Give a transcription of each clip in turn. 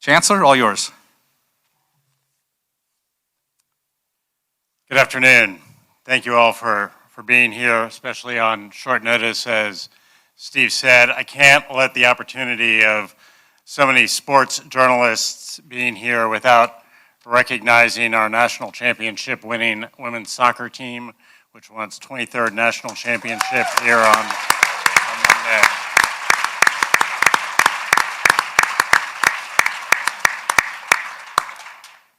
Chancellor, all yours. Good afternoon. Thank you all for being here, especially on short notice. As Steve said, I can't let the opportunity of so many sports journalists being here without recognizing our national championship winning women's soccer team, which won its 23rd national championship here on Monday.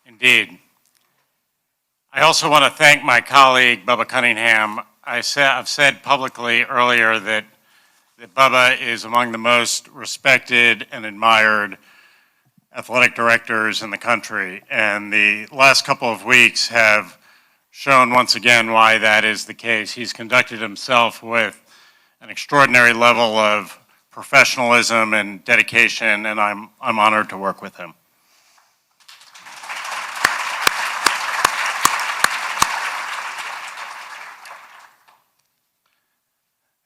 Indeed. I also want to thank my colleague, Bubba Cunningham. I've said publicly earlier that Bubba is among the most respected and admired athletic directors in the country, and the last couple of weeks have shown once again why that is the case. He's conducted himself with an extraordinary level of professionalism and dedication, and I'm honored to work with him.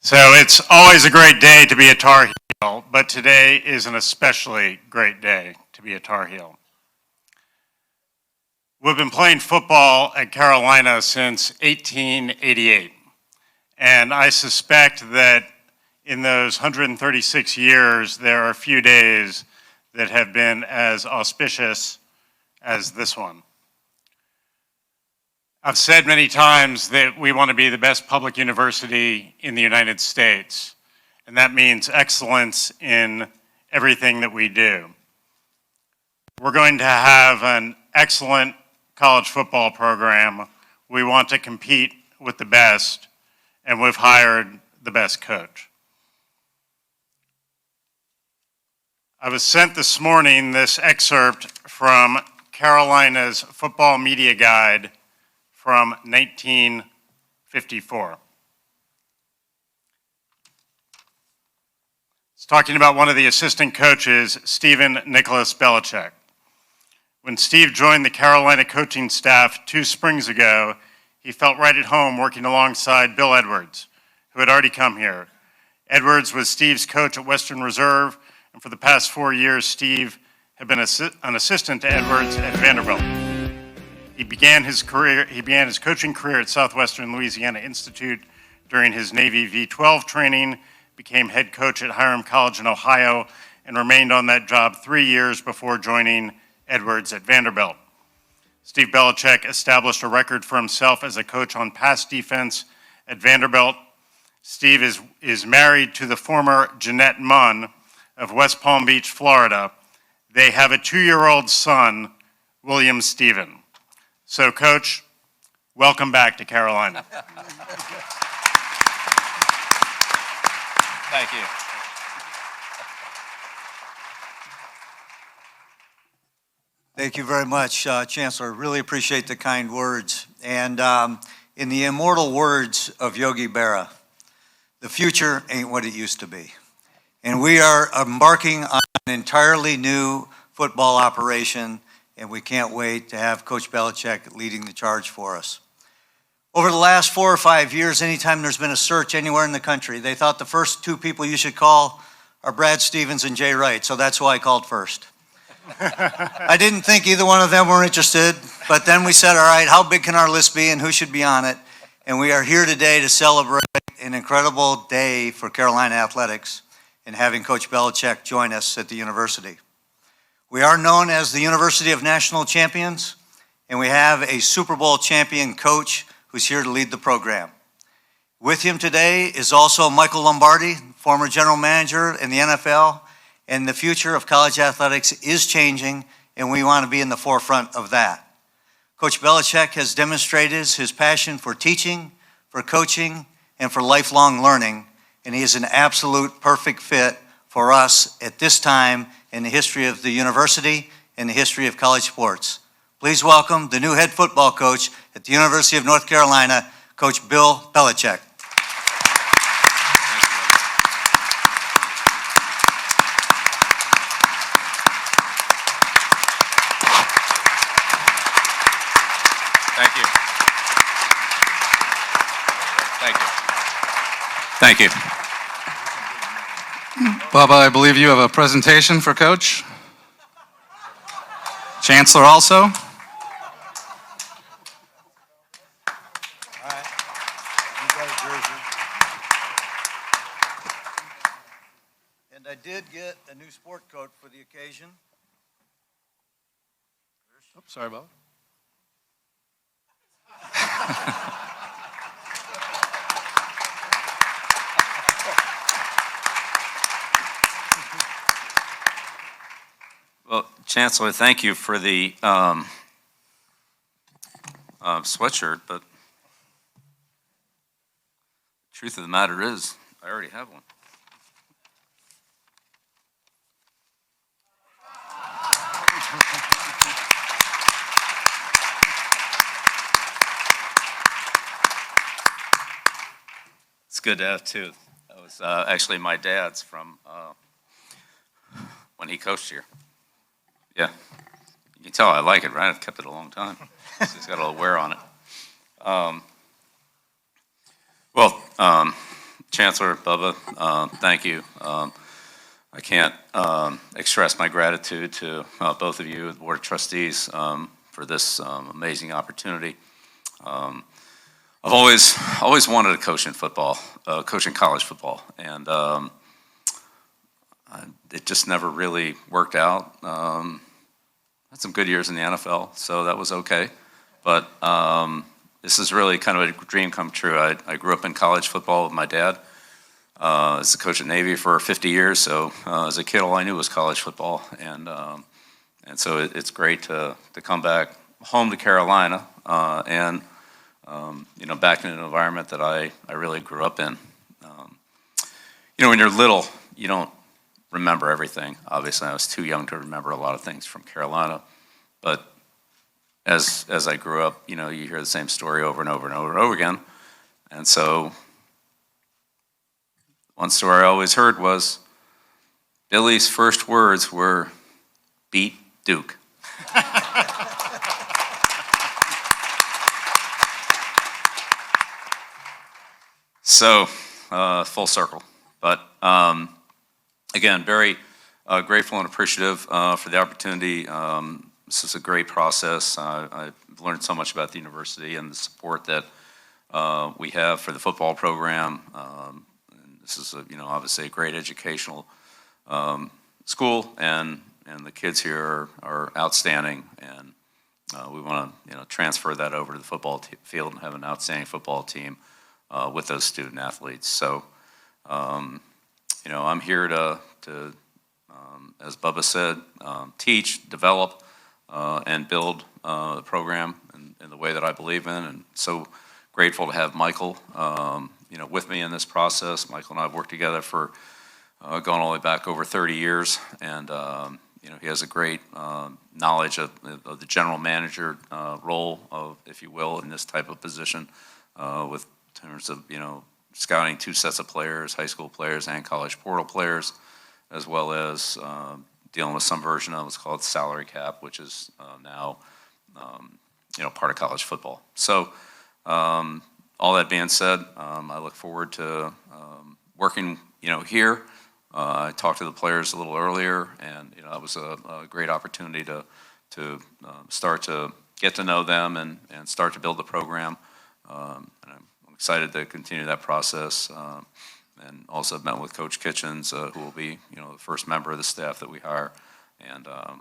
So it's always a great day to be a Tar Heel, but today is an especially great day to be a Tar Heel. We've been playing football at Carolina since 1888, and I suspect that in those 136 years, there are a few days that have been as auspicious as this one. I've said many times that we want to be the best public university in the United States, and that means excellence in everything that we do. We're going to have an excellent college football program. We want to compete with the best, and we've hired the best coach. I was sent this morning this excerpt from Carolina's Football Media Guide from 1954. It's talking about one of the assistant coaches, Stephen Nicholas Belichick. When Steve joined the Carolina coaching staff 2 springs ago, he felt right at home working alongside Bill Edwards, who had already come here. Edwards was Steve's coach at Western Reserve, and for the past 4 years, Steve had been an assistant to Edwards at Vanderbilt. He began his coaching career at Southwestern Louisiana Institute during his Navy V-12 training, became head coach at Hiram College in Ohio, and remained on that job 3 years before joining Edwards at Vanderbilt. Steve Belichick established a record for himself as a coach on pass defense at Vanderbilt. Steve is married to the former Jeanette Munn of West Palm Beach, Florida. They have a 2-year-old son, William Stephen. So, Coach, welcome back to Carolina. Thank you. Thank you very much, Chancellor. Really appreciate the kind words. And in the immortal words of Yogi Berra, the future ain't what it used to be. And we are embarking on an entirely new football operation, and we can't wait to have Coach Belichick leading the charge for us. Over the last 4 or 5 years, anytime there's been a search anywhere in the country, they thought the first 2 people you should call are Brad Stevens and Jay Wright, so that's who I called first. I didn't think either one of them were interested, but then we said, all right, how big can our list be and who should be on it? And we are here today to celebrate an incredible day for Carolina athletics and having Coach Belichick join us at the university. We are known as the University of National Champions, and we have a Super Bowl champion coach who's here to lead the program. With him today is also Michael Lombardi, former general manager in the NFL, and the future of college athletics is changing, and we want to be in the forefront of that. Coach Belichick has demonstrated his passion for teaching, for coaching, and for lifelong learning, and he is an absolute perfect fit for us at this time in the history of the university and the history of college sports. Please welcome the new head football coach at the University of North Carolina, Coach Bill Belichick. Thank you. Thank you. Thank you. Bubba, I believe you have a presentation for Coach. Chancellor also. All right. You got a jersey. And I did get a new sport coat for the occasion. Oops, sorry about it. Well, Chancellor, thank you for the sweatshirt, but the truth of the matter is, I already have one. It's good to have two. That was actually my dad's from when he coached here. Yeah, you can tell I like it, right? I've kept it a long time. It's got a little wear on it. Chancellor Bubba, thank you. I can't express my gratitude to both of you, the Board of Trustees, for this amazing opportunity. I've always wanted to coach in football, coach in college football, and it just never really worked out. Had some good years in the NFL, so that was okay. But this is really kind of a dream come true. I grew up in college football with my dad. As a coach at Navy for 50 years, so as a kid, all I knew was college football, and so it's great to come back home to Carolina and back in an environment that I really grew up in. When you're little, you don't remember everything. Obviously, I was too young to remember a lot of things from Carolina, but as I grew up, you hear the same story over and over and over and over again, and so one story I always heard was Billy's first words were, "Beat Duke." So, full circle. But again, very grateful and appreciative for the opportunity. This is a great process. I've learned so much about the university and the support that we have for the football program. This is obviously a great educational school, and the kids here are outstanding, and we want to transfer that over to the football field and have an outstanding football team with those student athletes. So I'm here to as Bubba said, teach, develop, and build the program in the way that I believe in, and so grateful to have Michael with me in this process. Michael and I have worked together for going all the way back over 30 years, and he has a great knowledge of the general manager role, if you will, in this type of position, with terms of scouting two sets of players, high school players and college portal players, as well as dealing with some version of what's called salary cap, which is now part of college football. So all that being said, I look forward to working here. I talked to the players a little earlier, and that was a great opportunity to start to get to know them and start to build the program. And I'm excited to continue that process. And also met with Coach Kitchens, who will be the first member of the staff that we hire, and I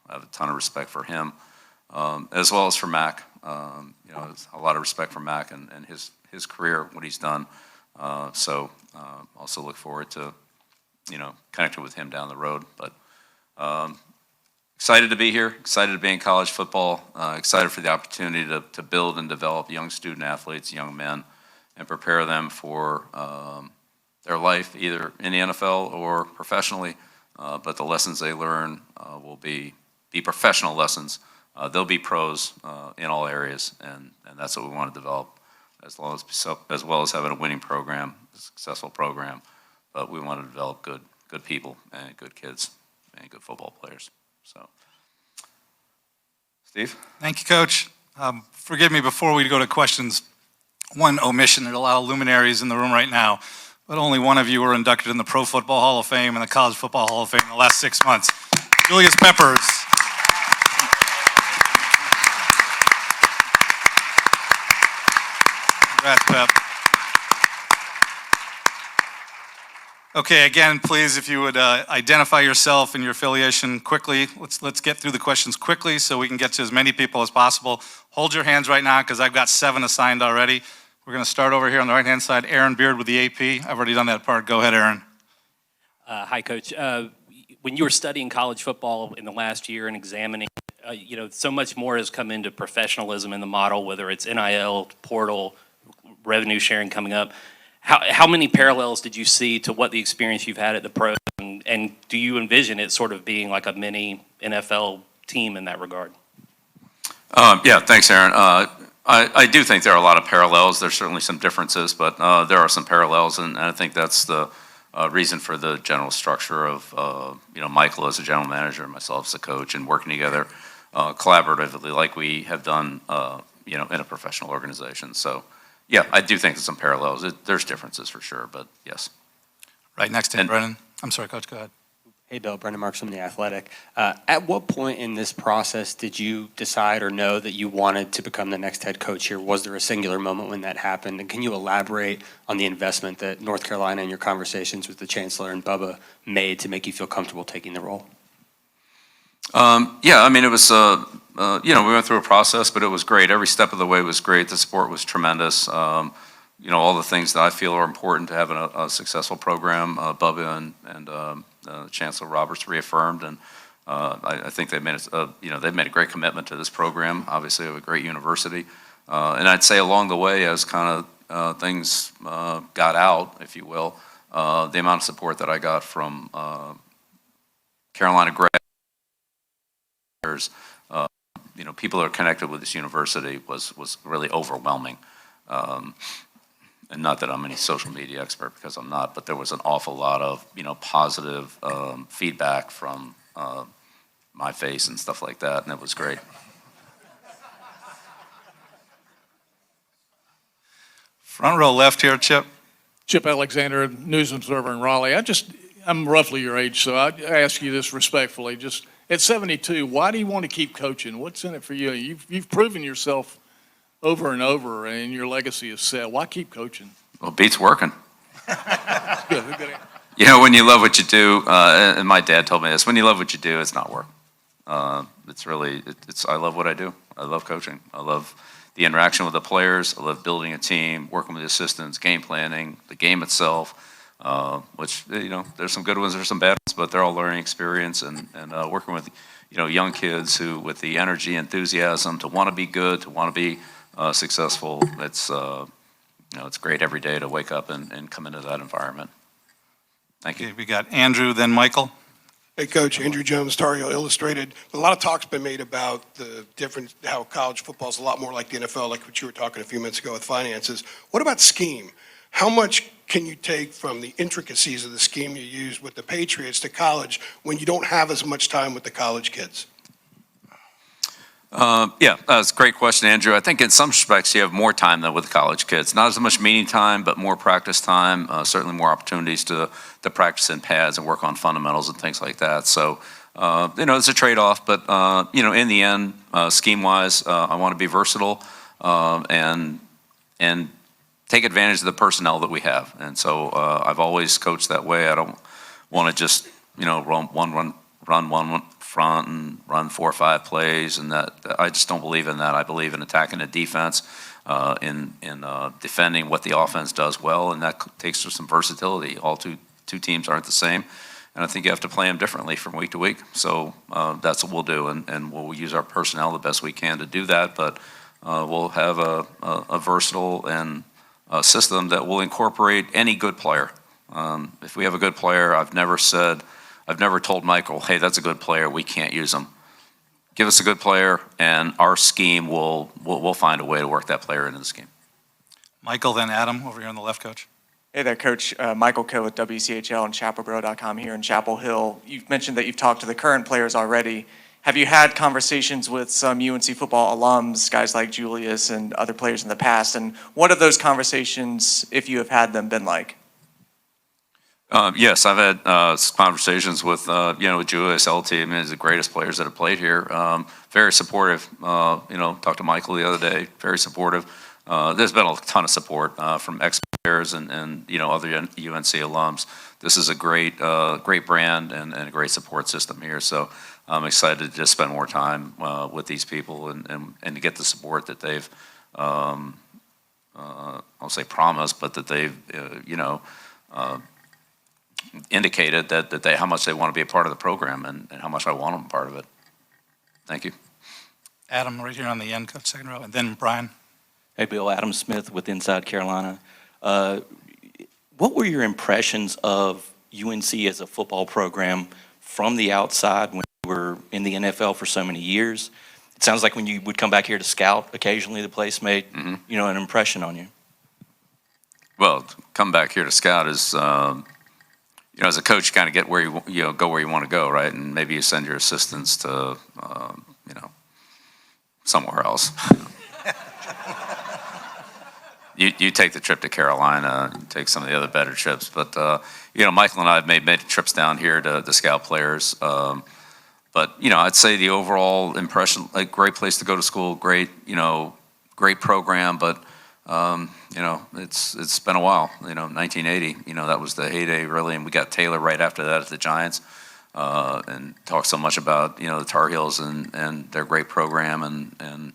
have a ton of respect for him, as well as for Mac. A lot of respect for Mac and his career, what he's done. So also look forward to connecting with him down the road. But excited to be here, excited to be in college football, excited for the opportunity to build and develop young student athletes, young men, and prepare them for their life, either in the NFL or professionally. But the lessons they learn will be professional lessons. They'll be pros in all areas, and that's what we want to develop, as well as having a winning program, a successful program. But we want to develop good people and good kids and good football players. So, Steve? Thank you, Coach. Forgive me before we go to questions. One omission, there are a lot of luminaries in the room right now, but only one of you were inducted in the Pro Football Hall of Fame and the College Football Hall of Fame in the last 6 months. Julius Peppers. Congrats, Pep. Okay, again, please, if you would identify yourself and your affiliation quickly. Let's get through the questions quickly so we can get to as many people as possible. Hold your hands right now because I've got 7 assigned already. We're going to start over here on the right-hand side. Aaron Beard with the AP. I've already done that part. Go ahead, Aaron. Hi, Coach. When you were studying college football in the last year and examining, so much more has come into professionalism in the model, whether it's NIL, portal, revenue sharing coming up. How many parallels did you see to what the experience you've had at the pros, and do you envision it sort of being like a mini NFL team in that regard? Yeah, thanks, Aaron. I do think there are a lot of parallels. There's certainly some differences, but there are some parallels, and I think that's the reason for the general structure of Michael as a general manager and myself as a coach, and working together collaboratively like we have done in a professional organization. So. Yeah, I do think there's some parallels. There's differences for sure, but yes. Right next to him, Brennan. I'm sorry, Coach, go ahead. Hey, Bill, Brendan Marks from The Athletic. At what point in this process did you decide or know that you wanted to become the next head coach here? Was there a singular moment when that happened? And can you elaborate on the investment that North Carolina and your conversations with the Chancellor and Bubba made to make you feel comfortable taking the role? Yeah, I mean, it was, we went through a process, but it was great. Every step of the way was great. The support was tremendous. All the things that I feel are important to having a successful program, Bubba and Chancellor Roberts reaffirmed, and I think they've made a great commitment to this program. Obviously, we have a great university, and I'd say along the way, as kind of things got out, if you will, the amount of support that I got from Carolina grads, people that are connected with this university was really overwhelming. And not that I'm any social media expert, because I'm not, but there was an awful lot of positive feedback from my face and stuff like that, and it was great. Front row left here, Chip. Chip Alexander, News Observer in Raleigh. I'm roughly your age, so I ask you this respectfully. Just at 72, why do you want to keep coaching? What's in it for you? You've proven yourself over and over, and your legacy is set. Why keep coaching? Well, beats working. Good. When you love what you do, and my dad told me this, when you love what you do, it's not work. I love what I do. I love coaching. I love the interaction with the players. I love building a team, working with the assistants, game planning, the game itself, which, there's some good ones, there's some bad ones, but they're all learning experience, and working with, young kids who, with the energy, enthusiasm to want to be good, to want to be successful. It's great every day to wake up and come into that environment. Thank you. Okay, we got Andrew, then Michael. Hey, Coach, Andrew Jones, Tar Heel Illustrated. A lot of talk's been made about the difference, how college football is a lot more like the NFL, like what you were talking a few minutes ago with finances. What about scheme? How much can you take from the intricacies of the scheme you use with the Patriots to college when you don't have as much time with the college kids? Yeah, that's a great question, Andrew. I think in some respects you have more time than with college kids. Not as much meeting time, but more practice time, certainly more opportunities to practice in pads and work on fundamentals and things like that. So, it's a trade-off, but, in the end, scheme-wise, I want to be versatile and take advantage of the personnel that we have. And so I've always coached that way. I don't want to just, run one front and run 4 or 5 plays, and that I just don't believe in that. I believe in attacking the defense, in defending what the offense does well, and that takes some versatility. All two teams aren't the same, and I think you have to play them differently from week to week. So that's what we'll do, and we'll use our personnel the best we can to do that. But we'll have a versatile and a system that will incorporate any good player. If we have a good player, I've never told Michael, hey, that's a good player, we can't use him. Give us a good player, and our scheme we'll find a way to work that player into the scheme. Michael, then Adam, over here on the left, Coach. Hey there, Coach. Michael Coe with WCHL and ChapelBro.com here in Chapel Hill. You've mentioned that you've talked to the current players already. Have you had conversations with some UNC football alums, guys like Julius and other players in the past? And what have those conversations, if you have had them, been like? Yes, I've had conversations with Julius, LT. I mean, he's the greatest players that have played here. Very supportive. Talked to Michael the other day. Very supportive. there's been a ton of support from ex-players and other UNC alums. This is a great brand and a great support system here. So I'm excited to just spend more time with these people and to get the support that they've, I'll say promised, but that they've, indicated that how much they want to be a part of the program and how much I want them a part of it. Thank you. Adam, right here on the end, coach, second row, and then Brian. Hey, Bill, Adam Smith with Inside Carolina. What were your impressions of UNC as a football program from the outside when you were in the NFL for so many years? It sounds like when you would come back here to scout, occasionally the place made, an impression on you. Well, to come back here to scout is, as a coach, you kind of get where go where you want to go, right? And maybe you send your assistants to, somewhere else. You take the trip to Carolina, take some of the other better trips. But, Michael and I have made trips down here to scout players. But, I'd say the overall impression, like, great place to go to school, great program. But, it's been a while, 1980, that was the heyday really. And we got Taylor right after that at the Giants. And talked so much about, the Tar Heels and their great program and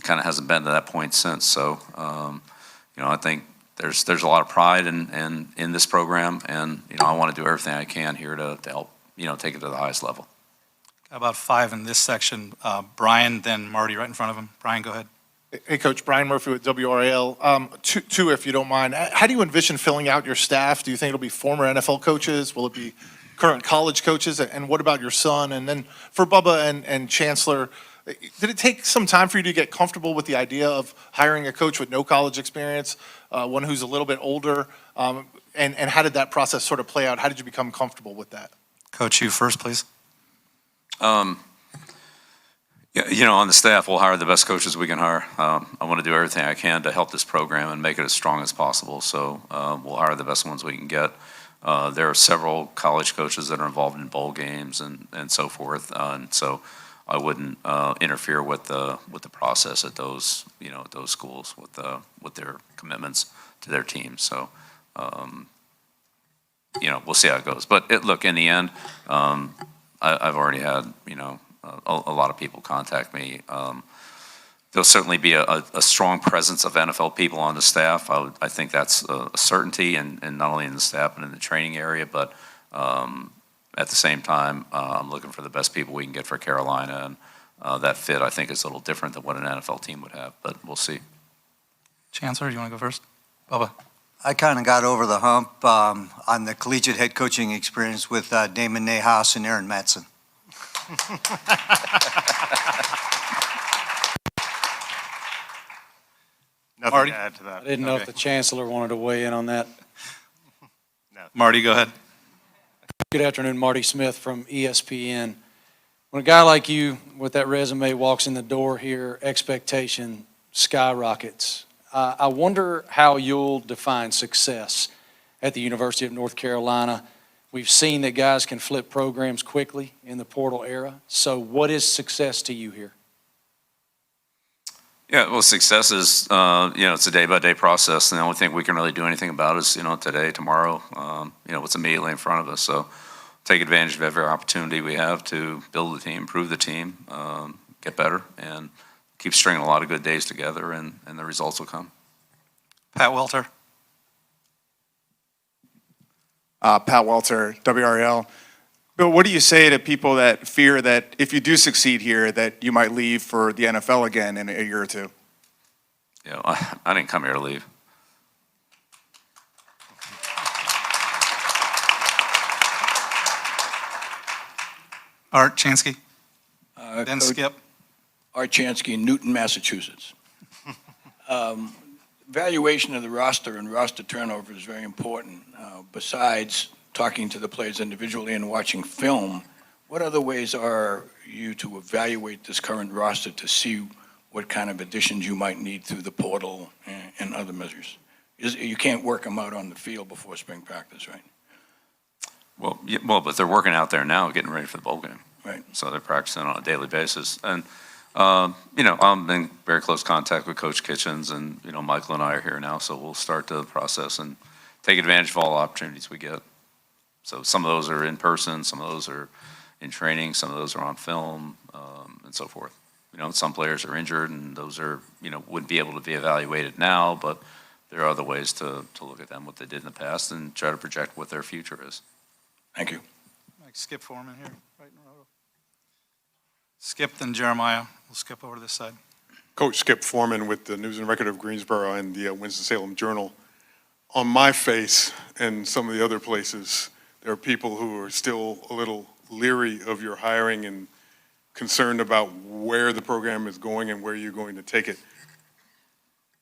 kind of hasn't been to that point since. So, I think there's a lot of pride in this program, and I want to do everything I can here to help take it to the highest level. Got about 5 in this section. Brian, then Marty right in front of him. Brian, go ahead. Hey, Coach, Brian Murphy with WRAL. Two, if you don't mind. How do you envision filling out your staff? Do you think it'll be former NFL coaches? Will it be current college coaches? And what about your son? And then for Bubba and Chancellor, did it take some time for you to get comfortable with the idea of hiring a coach with no college experience, one who's a little bit older? And how did that process sort of play out? How did you become comfortable with that? Coach, you first, please. On the staff, we'll hire the best coaches we can hire. I want to do everything I can to help this program and make it as strong as possible. So we'll hire the best ones we can get. There are several college coaches that are involved in bowl games and so forth. And so I wouldn't interfere with the process at those schools with their commitments to their teams. So we'll see how it goes. But look, in the end, I've already had a lot of people contact me. There'll certainly be a strong presence of NFL people on the staff. I think that's a certainty, and not only in the staff but in the training area. But at the same time, I'm looking for the best people we can get for Carolina, and that fit I think is a little different than what an NFL team would have. But we'll see. Chancellor, do you want to go first? Bubba. I kind of got over the hump on the collegiate head coaching experience with Damon Nahas and Aaron Matson. Nothing Marty? to add to that. I didn't know if the chancellor wanted to weigh in on that. Marty, go ahead. Good afternoon, Marty Smith from ESPN. When a guy like you with that resume walks in the door here, expectation skyrockets. I wonder how you'll define success at the University of North Carolina. We've seen that guys can flip programs quickly in the portal era. So what is success to you here? Yeah, well, success is, it's a day-by-day process, and the only thing we can really do anything about is, today, tomorrow, what's immediately in front of us. So take advantage of every opportunity we have to build the team, improve the team, get better, and keep stringing a lot of good days together, and the results will come. Pat Welter. Pat Welter, WRL. Bill, what do you say to people that fear that if you do succeed here, that you might leave for the NFL again in a year or two? I didn't come here to leave. Art Chansky. Then Coach Skip. Art Chansky, Newton, Massachusetts. Evaluation of the roster and roster turnover is very important. Besides talking to the players individually and watching film, what other ways are you to evaluate this current roster to see what kind of additions you might need through the portal and other measures? You can't work them out on the field before spring practice, right? Well, but they're working out there now, getting ready for the bowl game. Right. So they're practicing on a daily basis. And I'm in very close contact with Coach Kitchens, and, Michael and I are here now, so we'll start the process and take advantage of all the opportunities we get. So some of those are in person, some of those are in training, some of those are on film, and so forth. Some players are injured, and those are, wouldn't be able to be evaluated now, but there are other ways to look at them, what they did in the past, and try to project what their future is. Thank you. Skip Foreman here, right in a row. Skip, then Jeremiah. We'll skip over to this side. Coach Skip Foreman with the News and Record of Greensboro and the Winston-Salem Journal. On my face and some of the other places, there are people who are still a little leery of your hiring and concerned about where the program is going and where you're going to take it.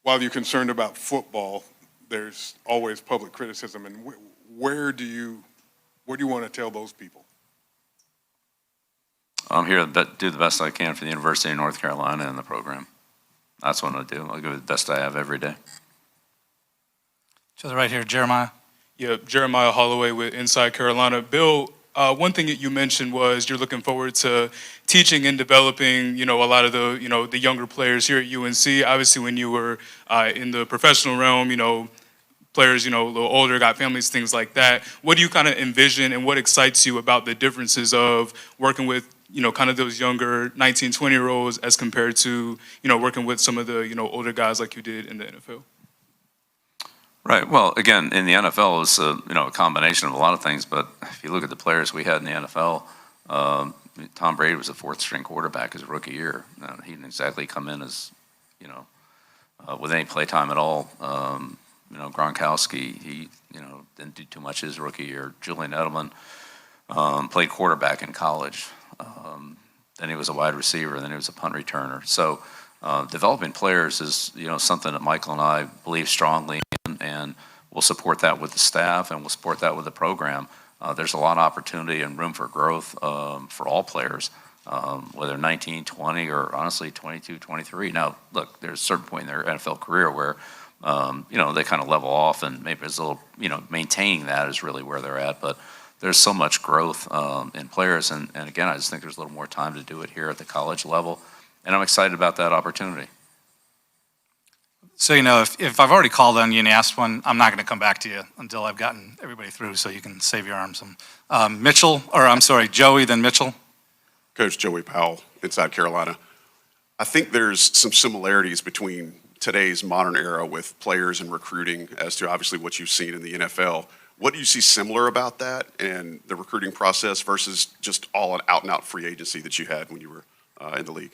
While you're concerned about football, there's always public criticism. And where do you want to tell those people? I'm here to do the best I can for the University of North Carolina and the program. That's what I'll do. I'll give it the best I have every day. To the right here, Jeremiah. Yeah, Jeremiah Holloway with Inside Carolina. Bill, one thing that you mentioned was you're looking forward to teaching and developing, a lot of the, the younger players here at UNC. Obviously, when you were in the professional realm, players, a little older, got families, things like that. What do you kind of envision and what excites you about the differences of working with, kind of those younger 19, 20-year-olds as compared to, working with some of the, older guys like you did in the NFL? Right. Well, again, in the NFL, it's a combination of a lot of things. But if you look at the players we had in the NFL, Tom Brady was a fourth-string quarterback his rookie year. He didn't exactly come in as, with any play time at all. Gronkowski, he didn't do too much his rookie year. Julian Edelman played quarterback in college. Then he was a wide receiver. Then he was a punt returner. So developing players is something that Michael and I believe strongly in, and we'll support that with the staff and we'll support that with the program. There's a lot of opportunity and room for growth for all players, whether 19, 20, or honestly 22, 23. Now, look, there's a certain point in their NFL career where they kind of level off, and maybe it's a little, maintaining that is really where they're at. But there's so much growth in players, and again, I just think there's a little more time to do it here at the college level, and I'm excited about that opportunity. So, if I've already called on you and asked one, I'm not going to come back to you until I've gotten everybody through, so you can save your arms. Joey, then Mitchell. Coach Joey Powell, Inside Carolina. I think there's some similarities between today's modern era with players and recruiting as to obviously what you've seen in the NFL. What do you see similar about that and the recruiting process versus just all an out-and-out free agency that you had when you were in the league?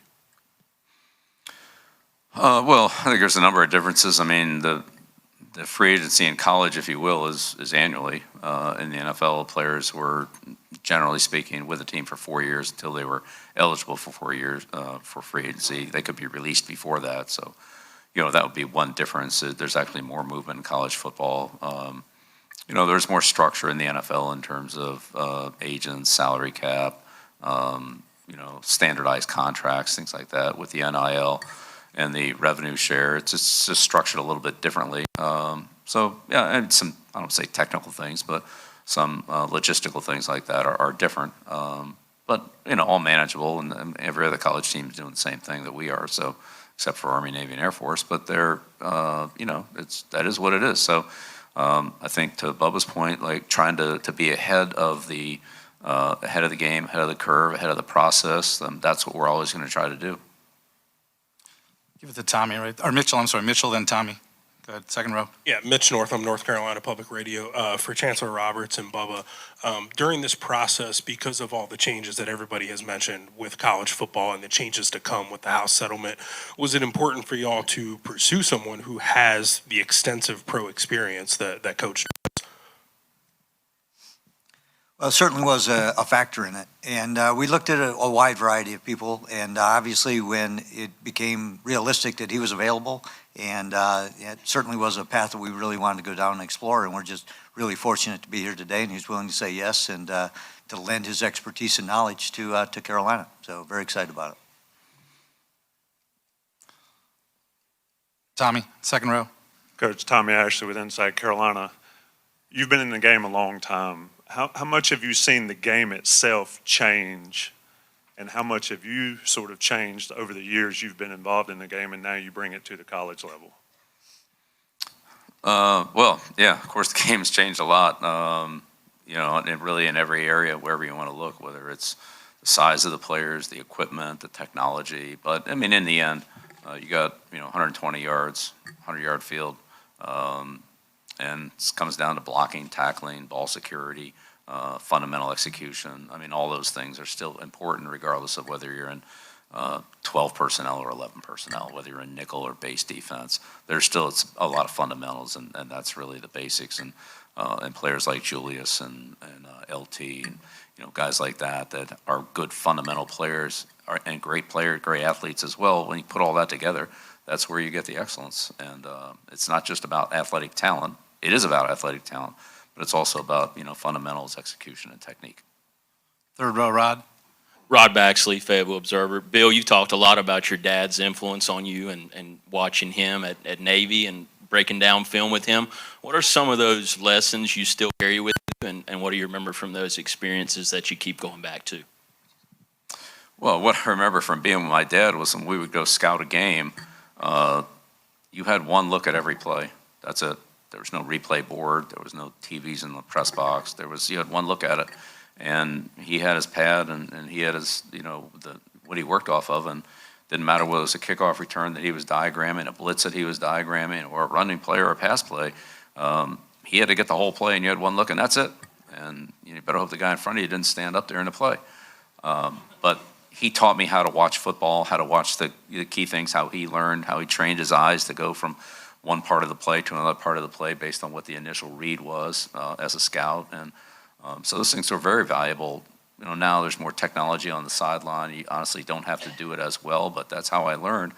Well, I think there's a number of differences. I mean, the free agency in college, if you will, is annually. In the NFL, players were, generally speaking, with a team for 4 years until they were eligible for 4 years for free agency. They could be released before that. So, that would be one difference. There's actually more movement in college football. There's more structure in the NFL in terms of agents, salary cap, standardized contracts, things like that with the NIL. And the revenue share, it's just structured a little bit differently. So, yeah, and some, I don't say technical things, but some logistical things like that are different. But, all manageable, and every other college team is doing the same thing that we are, so, except for Army, Navy, and Air Force. But they're, that is what it is. So I think to Bubba's point, like trying to be ahead of the game, ahead of the curve, ahead of the process, that's what we're always going to try to do. Give it to Tommy, right? Or Mitchell, Mitchell, then Tommy. Go ahead, second row. Yeah, Mitch Northam, North Carolina Public Radio. For Chancellor Roberts and Bubba, during this process, because of all the changes that everybody has mentioned with college football and the changes to come with the House settlement, was it important for y'all to pursue someone who has the extensive pro experience that Coach does? Well, it certainly was a factor in it. And we looked at a wide variety of people. And obviously, when it became realistic that he was available, and it certainly was a path that we really wanted to go down and explore. And we're just really fortunate to be here today. And he's willing to say yes and to lend his expertise and knowledge to Carolina. So very excited about it. Tommy, second row. Coach Tommy Ashley with Inside Carolina. You've been in the game a long time. How much have you seen the game itself change And how much have you sort of changed over the years you've been involved in the game and now you bring it to the college level? Well, yeah, of course, the game's changed a lot, and really in every area, wherever you want to look, whether it's the size of the players, the equipment, the technology. But, I mean, in the end, you got, 120 yards, 100-yard field, and it comes down to blocking, tackling, ball security, fundamental execution. I mean, all those things are still important regardless of whether you're in 12 personnel or 11 personnel, whether you're in nickel or base defense. There's still a lot of fundamentals, and that's really the basics. And players like Julius and LT, and guys like that are good fundamental players and great athletes as well. When you put all that together, that's where you get the excellence. And it's not just about athletic talent. It is about athletic talent, but it's also about fundamentals, execution, and technique. Third row, Rod. Rod Baxley, Fayetteville Observer. Bill, you've talked a lot about your dad's influence on you and watching him at Navy and breaking down film with him. What are some of those lessons you still carry with you, and what do you remember from those experiences that you keep going back to? Well, what I remember from being with my dad was when we would go scout a game, you had one look at every play. That's it. There was no replay board. There was no TVs in the press box. You had one look at it. And he had his pad, and he had his, what he worked off of, and didn't matter whether it was a kickoff return that he was diagramming, a blitz that he was diagramming, or a running play or a pass play. He had to get the whole play, and you had one look, and that's it. And you better hope the guy in front of you didn't stand up there in the play. But he taught me how to watch football, how to watch the key things, how he learned, how he trained his eyes to go from one part of the play to another part of the play based on what the initial read was as a scout. And so those things are very valuable. Now there's more technology on the sideline. You honestly don't have to do it as well, but that's how I learned.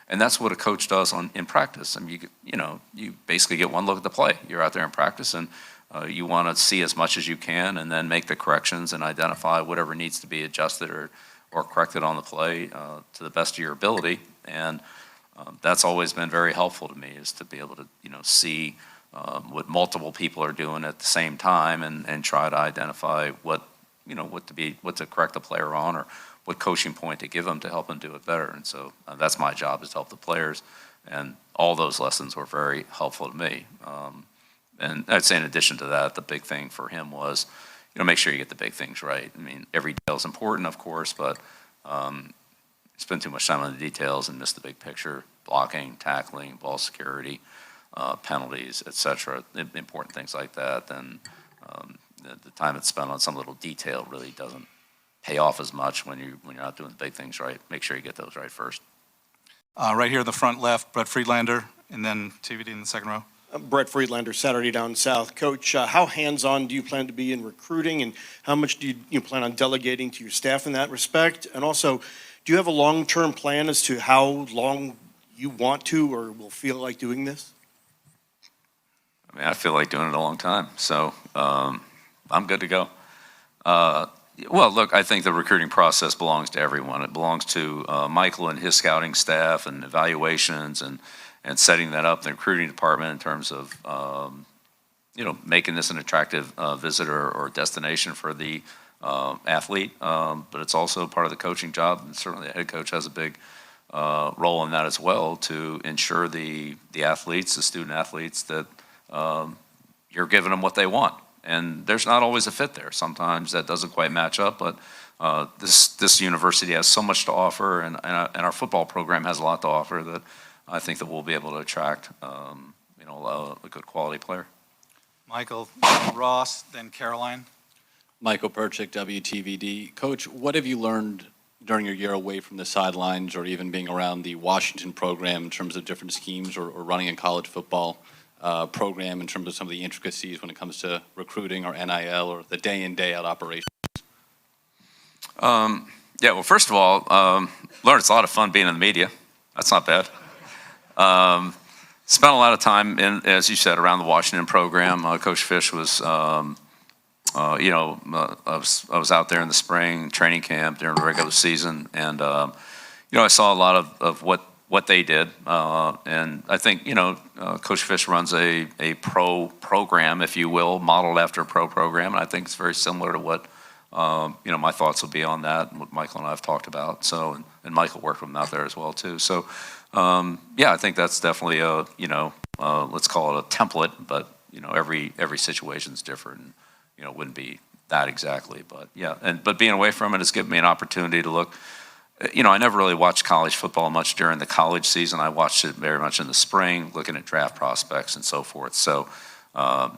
And that's what a coach does in practice. I mean, you basically get one look at the play. You're out there in practice, and you want to see as much as you can and then make the corrections and identify whatever needs to be adjusted or corrected on the play to the best of your ability. And that's always been very helpful to me, is to be able to, see what multiple people are doing at the same time and try to identify what to correct the player on, or what coaching point to give them to help them do it better. And so that's my job, is to help the players. And all those lessons were very helpful to me. And I'd say in addition to that, the big thing for him was, make sure you get the big things right. I mean, every detail is important, of course, but spend too much time on the details and miss the big picture: blocking, tackling, ball security, penalties, etc. Important things like that. Then the time that's spent on some little detail really doesn't pay off as much when you're not doing the big things right. Make sure you get those right first. Right here in the front left, Brett Friedlander, and then TVD in the second row. Brett Friedlander, Saturday Down South. Coach, how hands-on do you plan to be in recruiting, and how much do you plan on delegating to your staff in that respect? And also, do you have a long-term plan as to how long you want to or will feel like doing this? I mean, I feel like doing it a long time, so I'm good to go. Well, look, I think the recruiting process belongs to everyone. It belongs to Michael and his scouting staff and evaluations and setting that up, the recruiting department, in terms of making this an attractive visitor or destination for the athlete. But it's also part of the coaching job, and certainly the head coach has a big role in that as well, to ensure the athletes, the student athletes, that you're giving them what they want. And there's not always a fit there. Sometimes that doesn't quite match up, but this university has so much to offer, and our football program has a lot to offer, that I think that we'll be able to attract a good quality player. Michael, Ross, then Caroline. Michael Perchik, WTVD. Coach, what have you learned during your year away from the sidelines, or even being around the Washington program, in terms of different schemes, or running a college football program, in terms of some of the intricacies when it comes to recruiting or NIL or the day in, day out operations? Yeah, well, first of all, learned it's a lot of fun being in the media. That's not bad. Spent a lot of time as you said, around the Washington program. Coach Fish was, I was out there in the spring training camp during the regular season, and I saw a lot of what they did, and I think Coach Fish runs a pro program, if you will, modeled after a pro program, and I think it's very similar to what my thoughts will be on that and what Michael and I have talked about. So, and Michael worked with him out there as well too. So, yeah, I think that's definitely a, let's call it a template, but, every situation's different and, it wouldn't be that exactly, but yeah. But being away from it has given me an opportunity to look. I never really watched college football much during the college season. I watched it very much in the spring, looking at draft prospects and so forth. So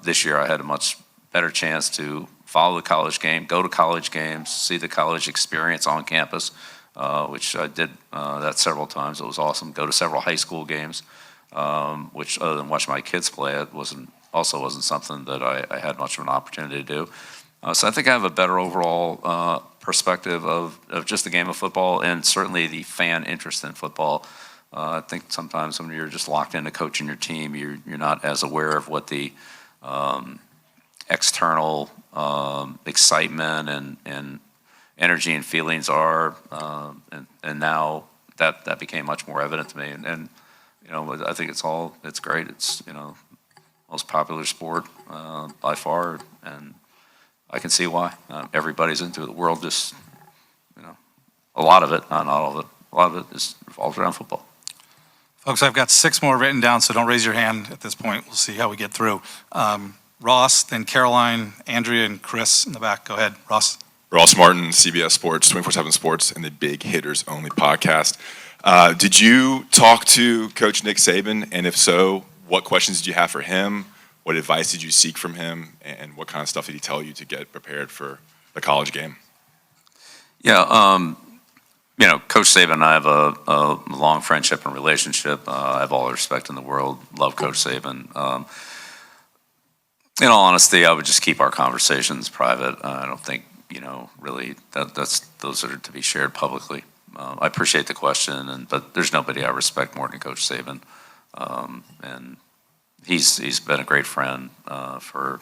this year I had a much better chance to follow the college game, go to college games, see the college experience on campus, which I did that several times. It was awesome. Go to several high school games, which other than watch my kids play, it wasn't something that I had much of an opportunity to do. So I think I have a better overall perspective of just the game of football and certainly the fan interest in football. I think sometimes when you're just locked into coaching your team, you're not as aware of what the external excitement and energy and feelings are. And now that became much more evident to me. And I think it's great. It's, most popular sport by far, and I can see why. Everybody's into it. The world just, a lot of it, not all of it, a lot of it is revolves around football. Folks, I've got 6 more written down, so don't raise your hand at this point. We'll see how we get through. Ross, then Caroline, Andrea, and Chris in the back. Go ahead, Ross. Ross Martin, CBS Sports, 24/7 Sports, and the Big Hitters Only podcast. Did you talk to Coach Nick Saban, and if so, what questions did you have for him? What advice did you seek from him? And what kind of stuff did he tell you to get prepared for the college game? Yeah, Coach Saban and I have a long friendship and relationship. I have all the respect in the world. Love Coach Saban. In all honesty, I would just keep our conversations private. I don't think, really those are to be shared publicly. I appreciate the question, but there's nobody I respect more than Coach Saban. And he's been a great friend for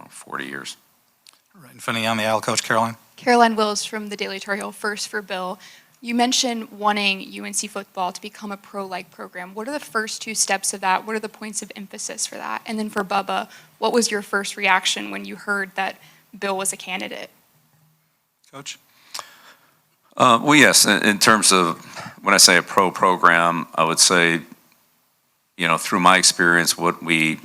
40 years. Right in front of you on the aisle, Coach Caroline. Caroline Wills from the Daily Tar Heel. First for Bill. You mentioned wanting UNC football to become a pro-like program. What are the first 2 steps of that? What are the points of emphasis for that? And then for Bubba, what was your first reaction when you heard that Bill was a candidate? Coach? Well, yes, in terms of when I say a pro program, I would say, through my experience, what we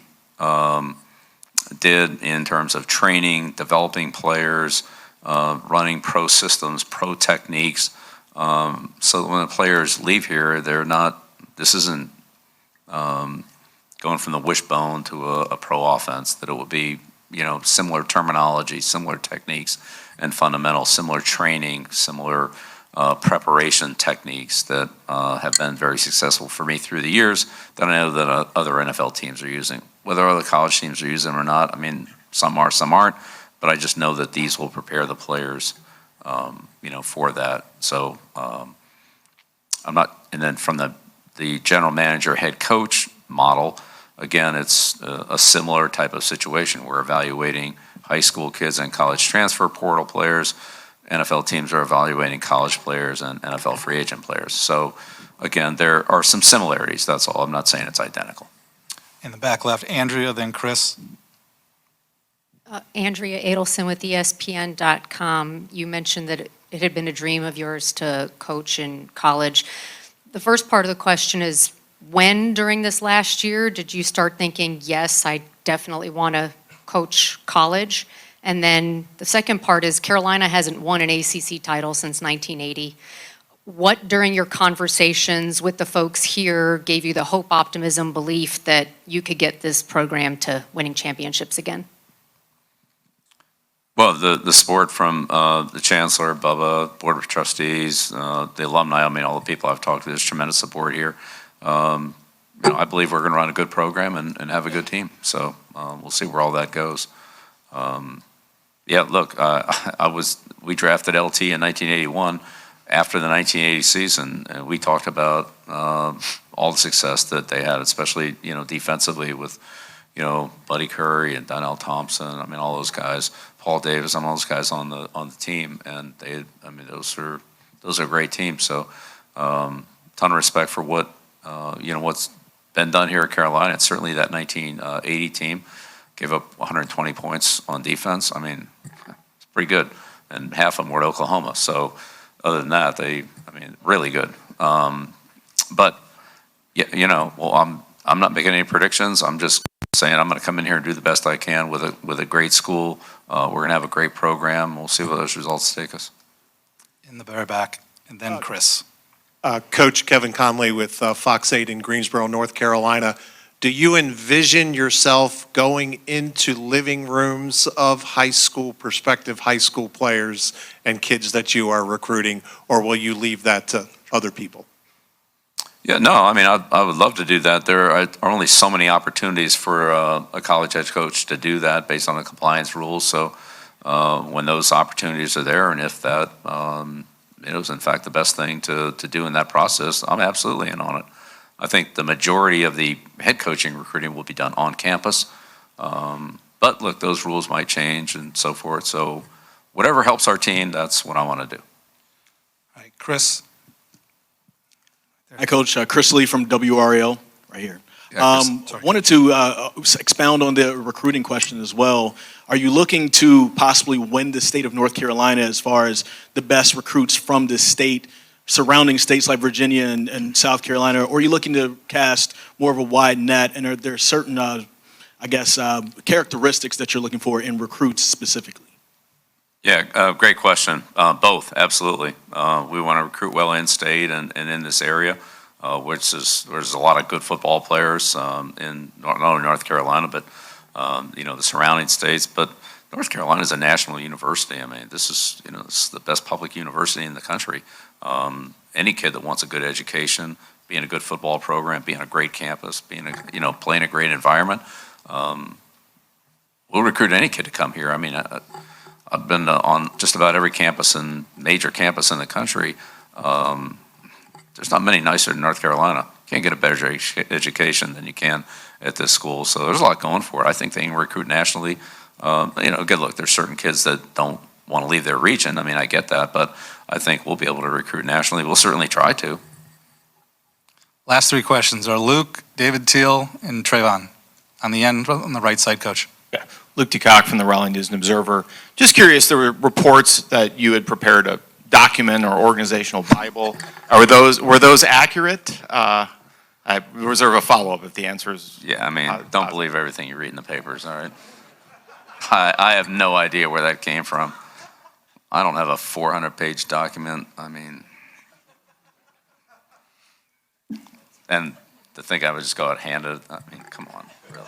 did in terms of training, developing players, running pro systems, pro techniques, so that when the players leave here, this isn't going from the wishbone to a pro offense, that it will be, similar terminology, similar techniques and fundamentals, similar training, similar preparation techniques that have been very successful for me through the years that I know that other NFL teams are using. Whether other college teams are using them or not, I mean, some are, some aren't, but I just know that these will prepare the players, for that. So I'm not, and then from the general manager, head coach model, again, it's a similar type of situation. We're evaluating high school kids and college transfer portal players. NFL teams are evaluating college players and NFL free agent players. So again, there are some similarities, that's all. I'm not saying it's identical. In the back left, Andrea, then Chris. Andrea Adelson with ESPN.com. You mentioned that it had been a dream of yours to coach in college. The first part of the question is, when during this last year did you start thinking, yes, I definitely want to coach college? And then the second part is, Carolina hasn't won an ACC title since 1980. What, during your conversations with the folks here, gave you the hope, optimism, belief that you could get this program to winning championships again? Well, the support from the chancellor, Bubba, board of trustees, the alumni, I mean, all the people I've talked to, there's tremendous support here. I believe we're going to run a good program and have a good team. So we'll see where all that goes. Yeah, look, we drafted LT in 1981 after the 1980 season, and we talked about all the success that they had, especially, defensively with, Buddy Curry and Donnell Thompson. I mean, all those guys, Paul Davis, and all those guys on the team, and those are great teams. So, ton of respect for what what's been done here at Carolina. And certainly that 1980 team gave up 120 points on defense. I mean, it's pretty good, and half of them were at Oklahoma. So other than that, really good. But I'm not making any predictions. I'm just saying I'm going to come in here and do the best I can with a great school. We're going to have a great program. We'll see where those results take us. In the very back, and then Chris. Coach Kevin Conley with Fox 8 in Greensboro, North Carolina. Do you envision yourself going into living rooms of prospective high school players and kids that you are recruiting, or will you leave that to other people? Yeah, no, I would love to do that. There are only so many opportunities for a college head coach to do that based on the compliance rules. So when those opportunities are there, and if that it was in fact the best thing to do in that process, I'm absolutely in on it. I think the majority of the head coaching recruiting will be done on campus. But look, those rules might change and so forth. So whatever helps our team, that's what I want to do. All right, Chris. Hi, Coach. Chris Lee from WRL, right here. Yeah, wanted to expound on the recruiting question as well. Are you looking to possibly win the state of North Carolina as far as the best recruits from the state, surrounding states like Virginia and South Carolina, or are you looking to cast more of a wide net, and are there certain, characteristics that you're looking for in recruits specifically? Yeah, great question. Both, absolutely. We want to recruit well in-state and in this area, there's a lot of good football players in not only North Carolina, but the surrounding states. But North Carolina is a national university. This is the best public university in the country. Any kid that wants a good education, being a good football program, being a great campus, being playing a great environment, we'll recruit any kid to come here. I've been on just about every major campus in the country. There's not many nicer than North Carolina. You can't get a better education than you can at this school. So there's a lot going for it. I think they can recruit nationally. Good look, there's certain kids that don't want to leave their region. I get that, but I think we'll be able to recruit nationally. We'll certainly try to. Last three questions are Luke, David Teal, and Trayvon. On the end, on the right side, Coach. Yeah. Luke DeCock from the Raleigh News and Observer. Just curious, there were reports that you had prepared a document or organizational Bible. Were those accurate? I reserve a follow-up if the answer is... Yeah, don't believe everything you read in the papers, all right? I have no idea where that came from. I don't have a 400-page document. And to think I would just go out and hand it, come on, really.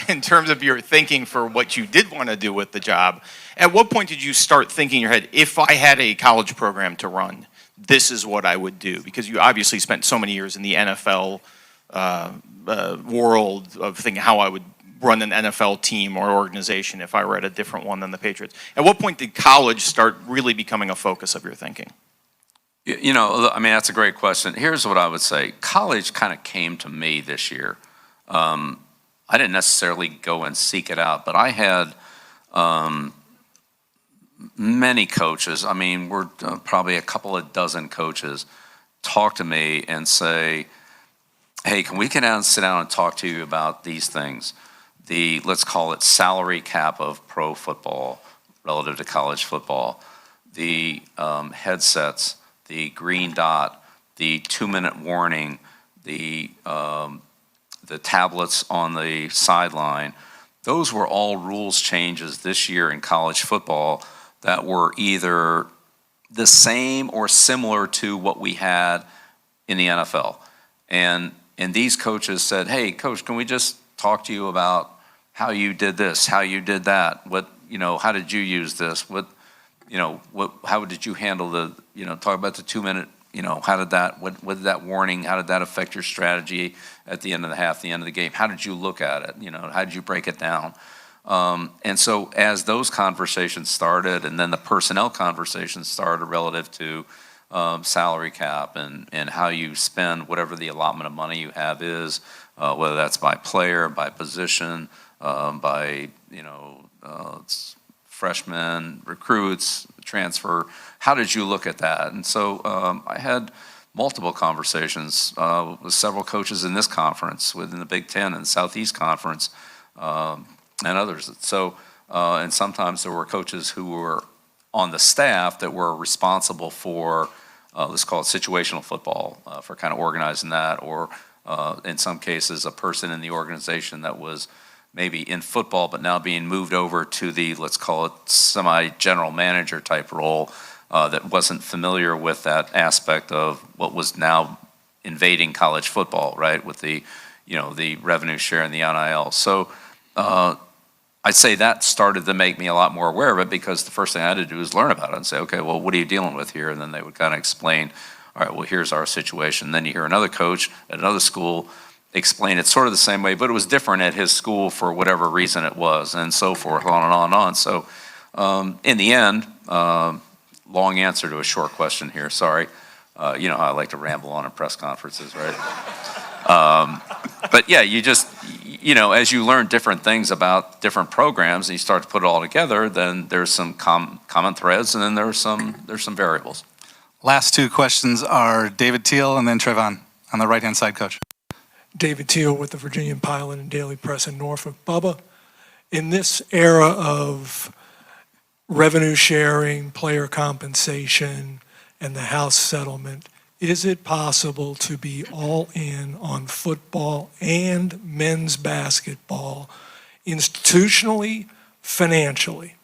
In terms of your thinking for what you did want to do with the job, at what point did you start thinking in your head, if I had a college program to run, this is what I would do? Because you obviously spent so many years in the NFL world of thinking how I would run an NFL team or organization if I were at a different one than the Patriots. At what point did college start really becoming a focus of your thinking? That's a great question. Here's what I would say. College kind of came to me this year. I didn't necessarily go and seek it out, but I had many coaches, we're probably a couple of dozen coaches, talk to me and say, hey, can we get down and sit down and talk to you about these things? Let's call it salary cap of pro football relative to college football, the headsets, the green dot, the 2-minute warning, the tablets on the sideline. Those were all rules changes this year in college football that were either the same or similar to what we had in the NFL. And these coaches said, hey, Coach, can we just talk to you about how you did this, how you did that? How did you use this? How did you handle talk about the 2-minute, what did that warning, how did that affect your strategy at the end of the half, the end of the game? How did you look at it? How did you break it down? And so as those conversations started, and then the personnel conversations started relative to salary cap and how you spend whatever the allotment of money you have is, whether that's by player, by position, by freshmen, recruits, transfer. How did you look at that? And so I had multiple conversations with several coaches in this conference, within the Big Ten and Southeast Conference, and others. So, and sometimes there were coaches who were on the staff that were responsible for, let's call it situational football, for kind of organizing that, or in some cases, a person in the organization that was maybe in football, but now being moved over to the, let's call it semi-general manager type role, that wasn't familiar with that aspect of what was now invading college football, right, with the, the revenue share and the NIL. So I'd say that started to make me a lot more aware of it, because the first thing I had to do was learn about it and say, okay, well, what are you dealing with here? And then they would kind of explain, all right, well, here's our situation. Then you hear another coach at another school explain it sort of the same way, but it was different at his school for whatever reason it was, and so forth, on and on and on. So in the end, long answer to a short question here, sorry. You know how I like to ramble on in press conferences, right? But yeah, you just, as you learn different things about different programs and you start to put it all together, then there's some common threads, and then there's some variables. Last two questions are David Teal and then Trevon on the right-hand side, Coach. David Teal with the Virginia Pilot and Daily Press in Norfolk. Bubba, in this era of revenue sharing, player compensation, and the House settlement, is it possible to be all in on football and men's basketball, institutionally, financially?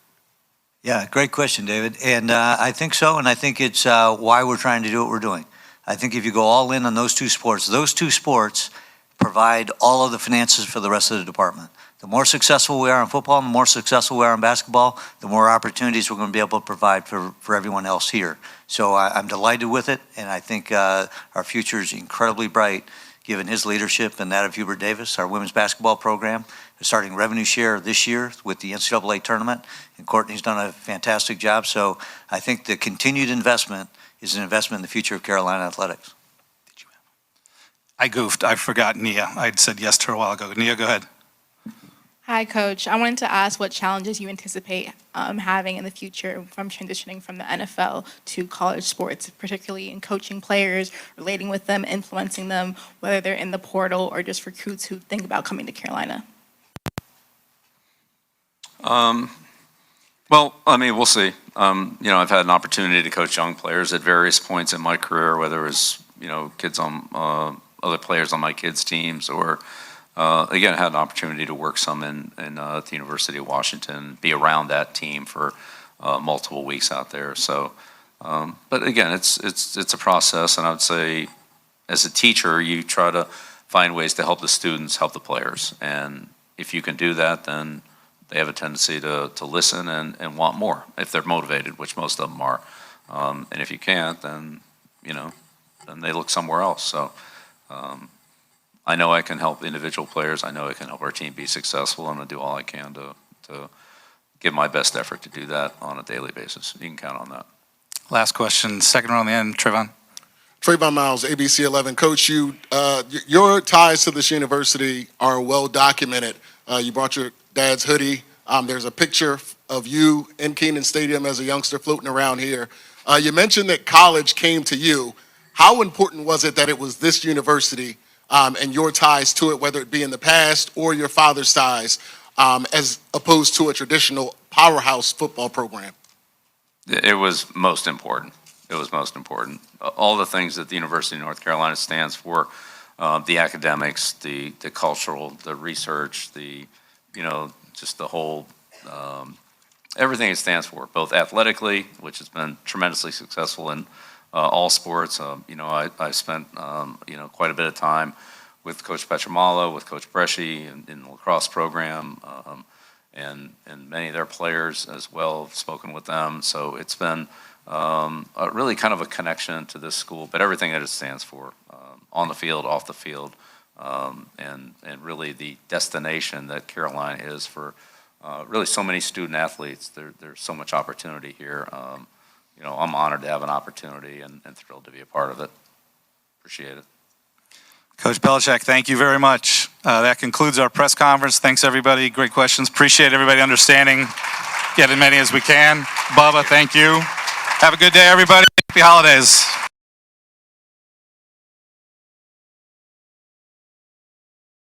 Yeah, great question, David. And I think so, and I think it's why we're trying to do what we're doing. I think if you go all in on those two sports provide all of the finances for the rest of the department. The more successful we are in football, and the more successful we are in basketball, the more opportunities we're going to be able to provide for everyone else here. So I'm delighted with it, and I think our future is incredibly bright, given his leadership and that of Hubert Davis. Our women's basketball program is starting revenue share this year with the NCAA tournament, and Courtney's done a fantastic job. So I think the continued investment is an investment in the future of Carolina athletics. I goofed. I forgot Nia. I'd said yes to her a while ago. Nia, go ahead. Hi, Coach. I wanted to ask what challenges you anticipate having in the future from transitioning from the NFL to college sports, particularly in coaching players, relating with them, influencing them, whether they're in the portal or just recruits who think about coming to Carolina. Well, I mean, we'll see. I've had an opportunity to coach young players at various points in my career, whether it was, kids on other players on my kids' teams, or again, I had an opportunity to work some in the University of Washington, be around that team for multiple weeks out there. So, but again, it's a process, and I would say, as a teacher, you try to find ways to help the students, help the players, and if you can do that, then they have a tendency to listen and want more if they're motivated, which most of them are. And if you can't, then then they look somewhere else. So. I know I can help individual players. I know I can help our team be successful. I'm going to do all I can to give my best effort to do that on a daily basis. You can count on that. Last question, second row on the end, Trevon. Trayvon Miles, ABC 11. Coach, your ties to this university are well documented. You brought your dad's hoodie. There's a picture of you in Kenan Stadium as a youngster floating around here. You mentioned that college came to you. How important was it that it was this university and your ties to it, whether it be in the past or your father's ties, as opposed to a traditional powerhouse football program? It was most important. It was most important. All the things that the University of North Carolina stands for, the academics, the cultural, the research, just the whole, everything it stands for, both athletically, which has been tremendously successful in all sports. I spent quite a bit of time with Coach Petramalo, with Coach Bresci in the lacrosse program, and many of their players as well. I've spoken with them, so it's been really kind of a connection to this school, but everything that it stands for, on the field, off the field, and really the destination that Carolina is for really so many student athletes. There's so much opportunity here. I'm honored to have an opportunity and thrilled to be a part of it. Appreciate it. Coach Belichick, thank you very much. That concludes our press conference. Thanks, everybody. Great questions. Appreciate everybody understanding. Get as many as we can. Bubba, thank you. Have a good day, everybody. Happy holidays.